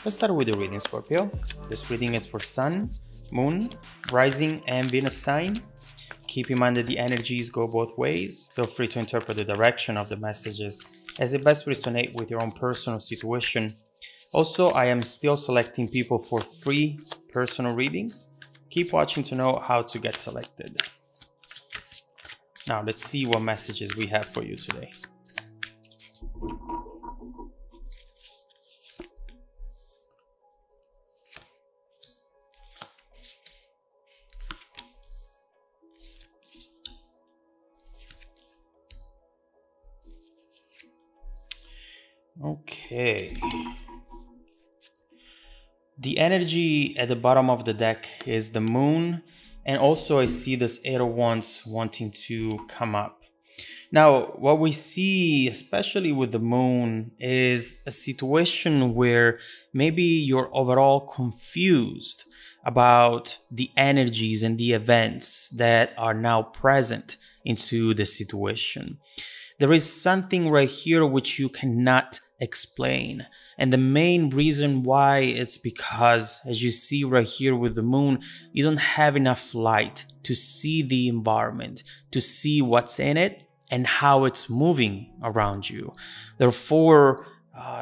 Let's start with the reading, Scorpio. This reading is for Sun, Moon, Rising, and Venus sign. Keep in mind that the energies go both ways. Feel free to interpret the direction of the messages as it best resonate with your own personal situation. Also, I am still selecting people for free personal readings. Keep watching to know how to get selected. Now, let's see what messages we have for you today. Okay. The energy at the bottom of the deck is the moon, and also I see this Eight of Wands wanting to come up. Now, what we see, especially with the moon, is a situation where maybe you're overall confused about the energies and the events that are now present into the situation. There is something right here which you cannot explain. And the main reason why is because, as you see right here with the moon, you don't have enough light to see the environment, to see what's in it and how it's moving around you. Therefore,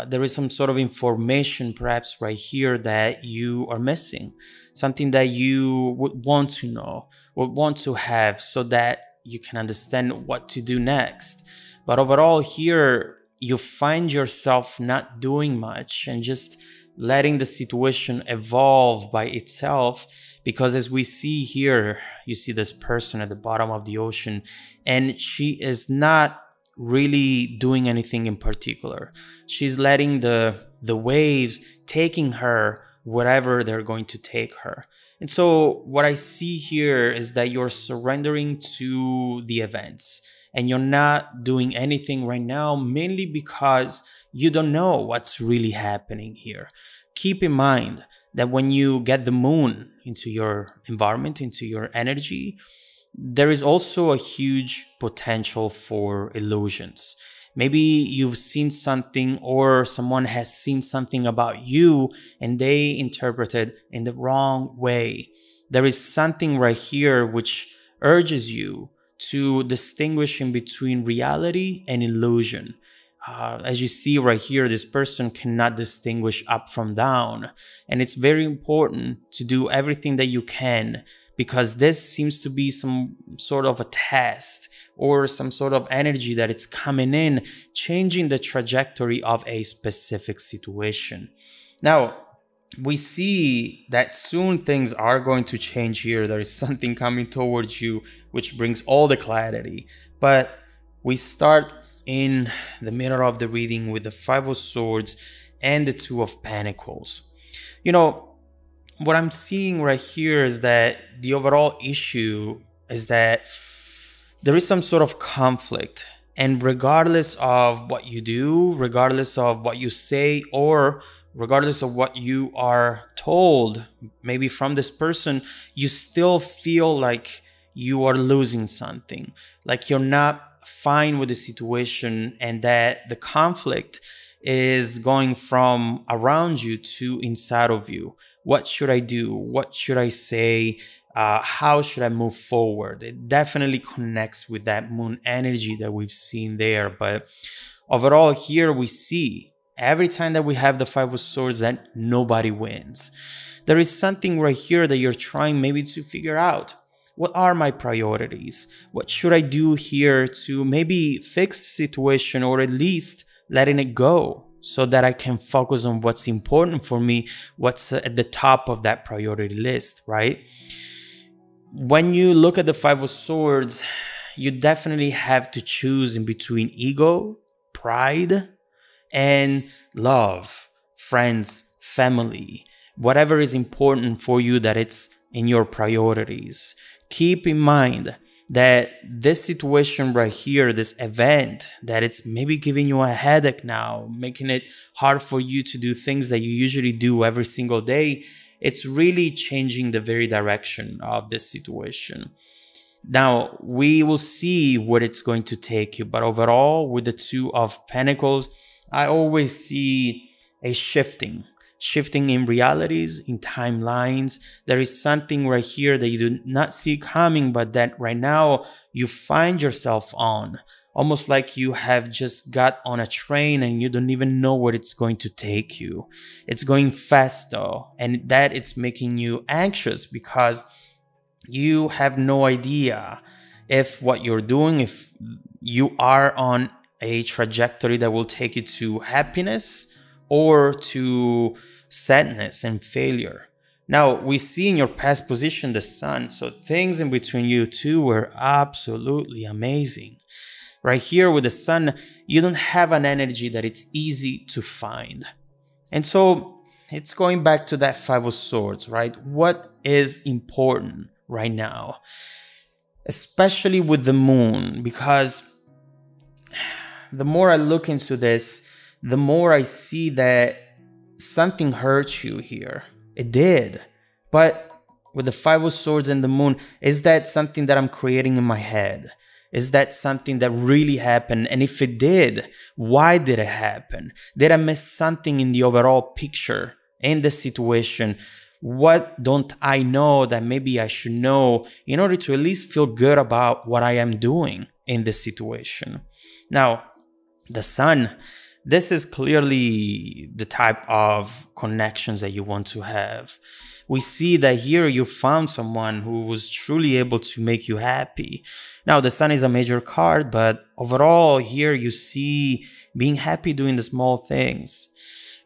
there is some sort of information perhaps right here that you are missing, something that you would want to know, would want to have so that you can understand what to do next. But overall here, you find yourself not doing much and just letting the situation evolve by itself. Because as we see here, you see this person at the bottom of the ocean and she is not really doing anything in particular. She's letting the waves taking her wherever they're going to take her. And so what I see here is that you're surrendering to the events. And you're not doing anything right now, mainly because you don't know what's really happening here. Keep in mind that when you get the moon into your environment, into your energy, there is also a huge potential for illusions. Maybe you've seen something or someone has seen something about you and they interpreted in the wrong way. There is something right here which urges you to distinguish in between reality and illusion. As you see right here, this person cannot distinguish up from down. And it's very important to do everything that you can, because this seems to be some sort of a test or some sort of energy that it's coming in, changing the trajectory of a specific situation. Now, we see that soon things are going to change here. There is something coming towards you which brings all the clarity. But we start in the middle of the reading with the Five of Swords and the Two of Pentacles. You know, what I'm seeing right here is that the overall issue is that there is some sort of conflict. And regardless of what you do, regardless of what you say, or regardless of what you are told, maybe from this person, you still feel like you are losing something, like you're not fine with the situation, and that the conflict is going from around you to inside of you. What should I do? What should I say? How should I move forward? It definitely connects with that moon energy that we've seen there. But overall here we see every time that we have the Five of Swords that nobody wins. There is something right here that you're trying maybe to figure out. What are my priorities? What should I do here to maybe fix the situation, or at least letting it go so that I can focus on what's important for me, what's at the top of that priority list, right? When you look at the Five of Swords, you definitely have to choose in between ego, pride, and love, friends, family, whatever is important for you, that it's in your priorities. Keep in mind that this situation right here, this event, that it's maybe giving you a headache now, making it hard for you to do things that you usually do every single day, it's really changing the very direction of this situation. Now, we will see what it's going to take you, but overall, with the Two of Pentacles, I always see a shifting, shifting in realities, in timelines. There is something right here that you do not see coming, but that right now you find yourself on. Almost like you have just got on a train and you don't even know where it's going to take you. It's going fast though, and that it's making you anxious because you have no idea if what you're doing, if you are on a trajectory that will take you to happiness or to sadness and failure. Now, we see in your past position the sun, so things in between you two were absolutely amazing. Right here with the sun, you don't have an energy that it's easy to find. And so it's going back to that Five of Swords, right? What is important right now? Especially with the moon, because the more I look into this, the more I see that something hurt you here. It did. But with the Five of Swords and the moon, is that something that I'm creating in my head? Is that something that really happened? And if it did, why did it happen? Did I miss something in the overall picture, in the situation? What don't I know that maybe I should know in order to at least feel good about what I am doing in this situation? Now, the sun, this is clearly the type of connections that you want to have. We see that here you found someone who was truly able to make you happy. Now, the sun is a major card, but overall here you see being happy doing the small things.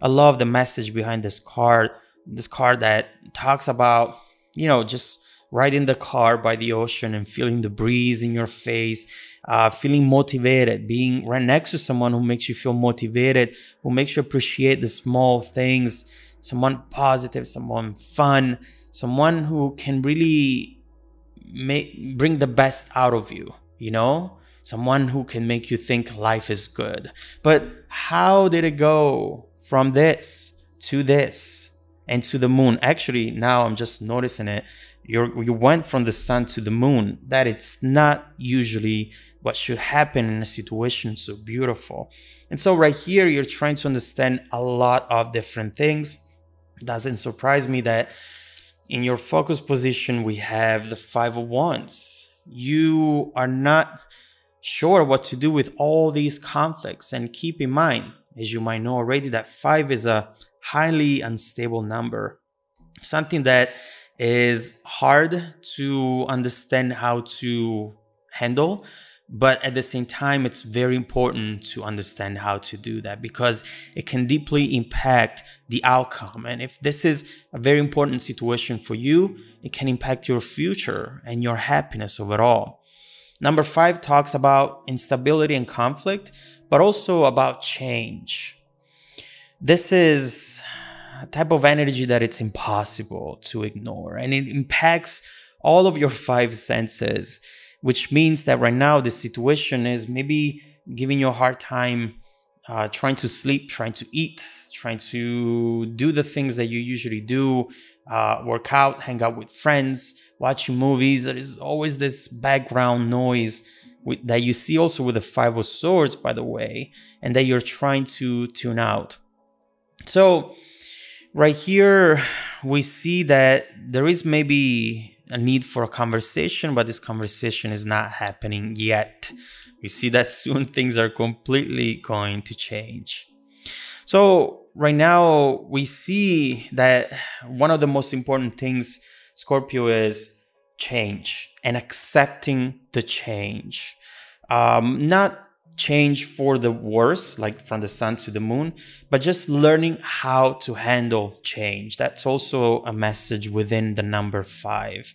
I love the message behind this card that talks about, just riding the car by the ocean and feeling the breeze in your face, feeling motivated, being right next to someone who makes you feel motivated, who makes you appreciate the small things, someone positive, someone fun, someone who can really bring the best out of you, someone who can make you think life is good. But how did it go from this to this and to the moon? Actually, now I'm just noticing it. You went from the sun to the moon. That it's not usually what should happen in a situation so beautiful. And so right here, you're trying to understand a lot of different things. Doesn't surprise me that in your focus position, we have the Five of Wands. You are not sure what to do with all these conflicts. And keep in mind, as you might know already, that 5 is a highly unstable number. Something that is hard to understand how to handle, but at the same time, it's very important to understand how to do that because it can deeply impact the outcome. And if this is a very important situation for you, it can impact your future and your happiness overall. Number 5 talks about instability and conflict, but also about change. This is a type of energy that it's impossible to ignore, and it impacts all of your 5 senses, which means that right now the situation is maybe giving you a hard time trying to sleep, trying to eat, trying to do the things that you usually do, work out, hang out with friends, watching movies. There is always this background noise that you see also with the Five of Swords, by the way, and that you're trying to tune out. So right here, we see that there is maybe a need for a conversation, but this conversation is not happening yet. We see that soon things are completely going to change. So right now we see that one of the most important things, Scorpio, is change and accepting the change. Not change for the worse, like from the sun to the moon, but just learning how to handle change. That's also a message within the number 5.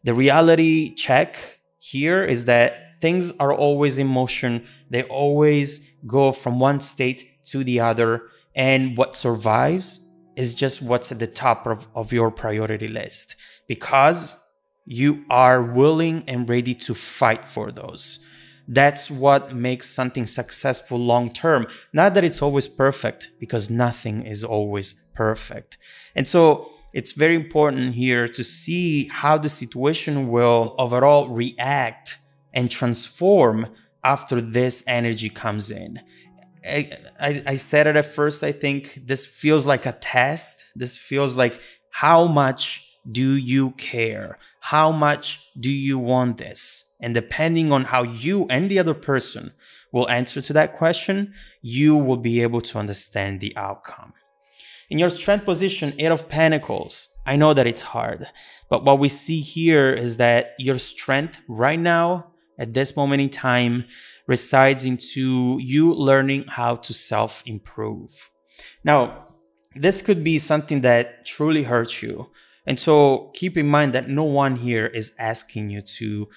The reality check here is that things are always in motion. They always go from one state to the other. And what survives is just what's at the top of your priority list, because you are willing and ready to fight for those. That's what makes something successful long term. Not that it's always perfect, because nothing is always perfect. And so it's very important here to see how the situation will overall react and transform after this energy comes in. I said it at first, I think this feels like a test. This feels like, how much do you care? How much do you want this? And depending on how you and the other person will answer to that question, you will be able to understand the outcome. In your strength position, 8 of Pentacles, I know that it's hard, but what we see here is that your strength right now, at this moment in time, resides into you learning how to self-improve. Now, this could be something that truly hurts you. And so keep in mind that no one here is asking you to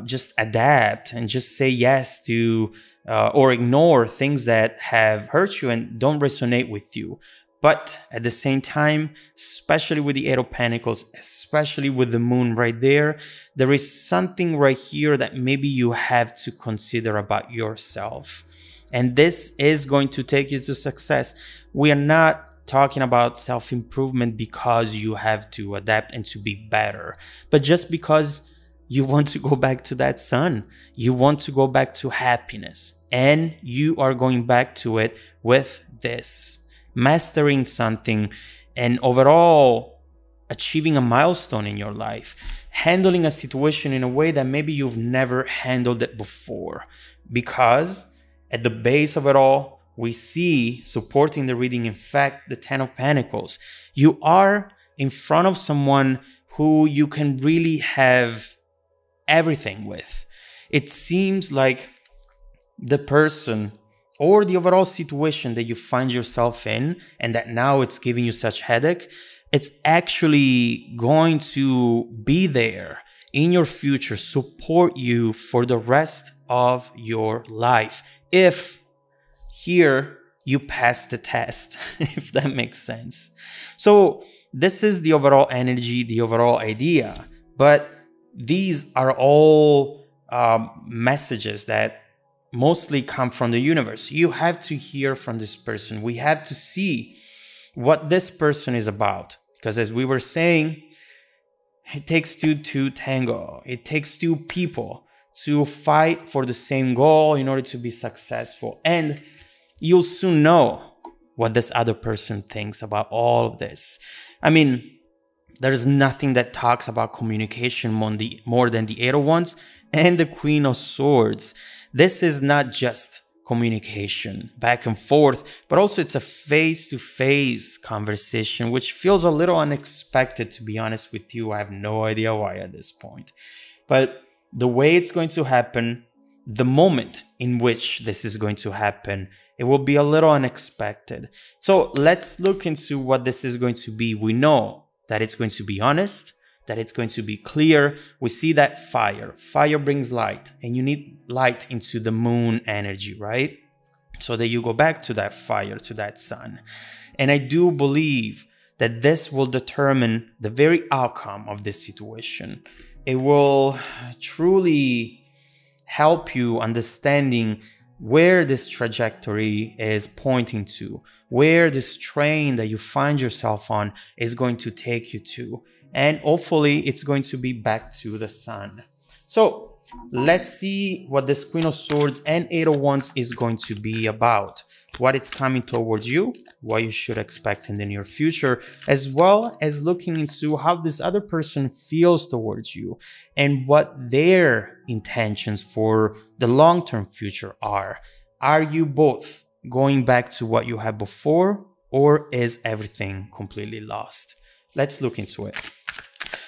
just adapt and just say yes to or ignore things that have hurt you and don't resonate with you. But at the same time, especially with the 8 of Pentacles, especially with the moon right there, there is something right here that maybe you have to consider about yourself. And this is going to take you to success. We are not talking about self-improvement because you have to adapt and to be better, but just because you want to go back to that sun. You want to go back to happiness, and you are going back to it with this. Mastering something and overall achieving a milestone in your life, handling a situation in a way that maybe you've never handled it before. Because at the base of it all, we see supporting the reading, in fact, the 10 of Pentacles. You are in front of someone who you can really have everything with. It seems like the person or the overall situation that you find yourself in, and that now it's giving you such headache, it's actually going to be there in your future, support you for the rest of your life. If here you pass the test, if that makes sense. So this is the overall energy, the overall idea, but these are all messages that mostly come from the universe. You have to hear from this person. We have to see what this person is about. Because as we were saying, it takes two to tango. It takes two people to fight for the same goal in order to be successful. And you'll soon know what this other person thinks about all of this. I mean, there's nothing that talks about communication more than the 8 of Wands and the Queen of Swords. This is not just communication back and forth, but also it's a face-to-face conversation, which feels a little unexpected, to be honest with you. I have no idea why at this point. But the way it's going to happen, the moment in which this is going to happen, it will be a little unexpected. So let's look into what this is going to be. We know that it's going to be honest, that it's going to be clear. We see that fire. Fire brings light, and you need light into the moon energy, right? So that you go back to that fire, to that sun. And I do believe that this will determine the very outcome of this situation. It will truly help you understanding where this trajectory is pointing to, where this train that you find yourself on is going to take you to. And hopefully it's going to be back to the sun. So let's see what this Queen of Swords and 8 of Wands is going to be about. What it's coming towards you, what you should expect in the near future, as well as looking into how this other person feels towards you and what their intentions for the long-term future are. Are you both going back to what you had before, or is everything completely lost? Let's look into it.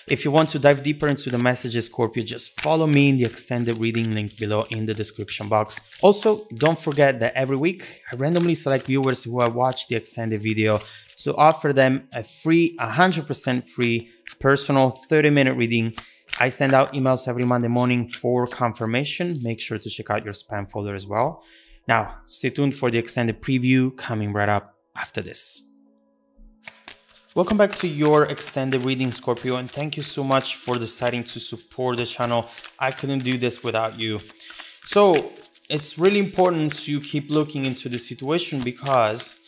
If you want to dive deeper into the messages, Scorpio, just follow me in the extended reading link below in the description box. Also, don't forget that every week, I randomly select viewers who have watched the extended video to offer them a free, 100% free, personal 30-minute reading. I send out emails every Monday morning for confirmation. Make sure to check out your spam folder as well. Now, stay tuned for the extended preview coming right up after this. Welcome back to your extended reading, Scorpio, and thank you so much for deciding to support the channel. I couldn't do this without you. So it's really important to keep looking into the situation because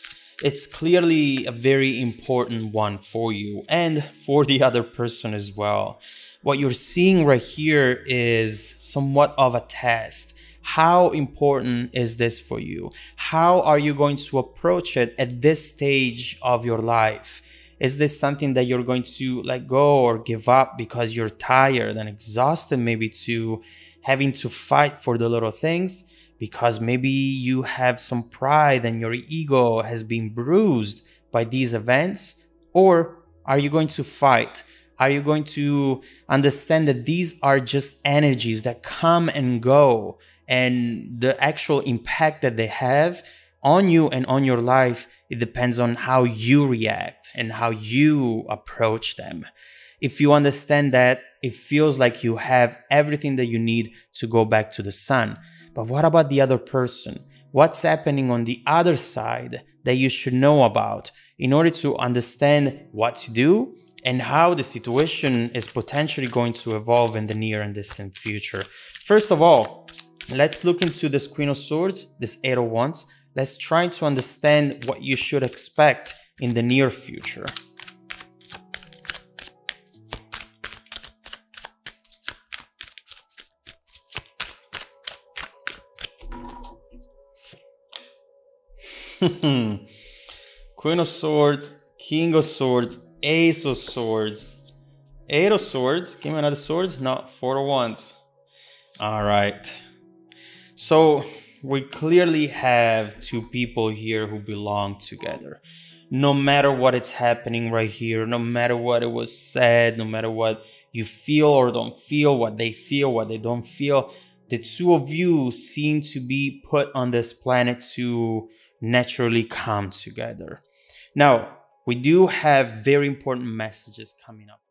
it's clearly a very important one for you and for the other person as well. What you're seeing right here is somewhat of a test. How important is this for you? How are you going to approach it at this stage of your life? Is this something that you're going to let go or give up because you're tired and exhausted, maybe to having to fight for the little things? Because maybe you have some pride and your ego has been bruised by these events? Or are you going to fight? Are you going to understand that these are just energies that come and go, and the actual impact that they have on you and on your life, it depends on how you react and how you approach them. If you understand that, it feels like you have everything that you need to go back to the sun. But what about the other person? What's happening on the other side that you should know about in order to understand what to do and how the situation is potentially going to evolve in the near and distant future? First of all, let's look into this Queen of Swords, this Eight of Wands. Let's try to understand what you should expect in the near future. Queen of Swords, King of Swords, Ace of Swords, Eight of Swords. Give me another swords. No, Four of Wands. All right. So we clearly have two people here who belong together. No matter what is happening right here, no matter what it was said, no matter what you feel or don't feel, what they don't feel, the two of you seem to be put on this planet to naturally come together. Now, we do have very important messages coming up.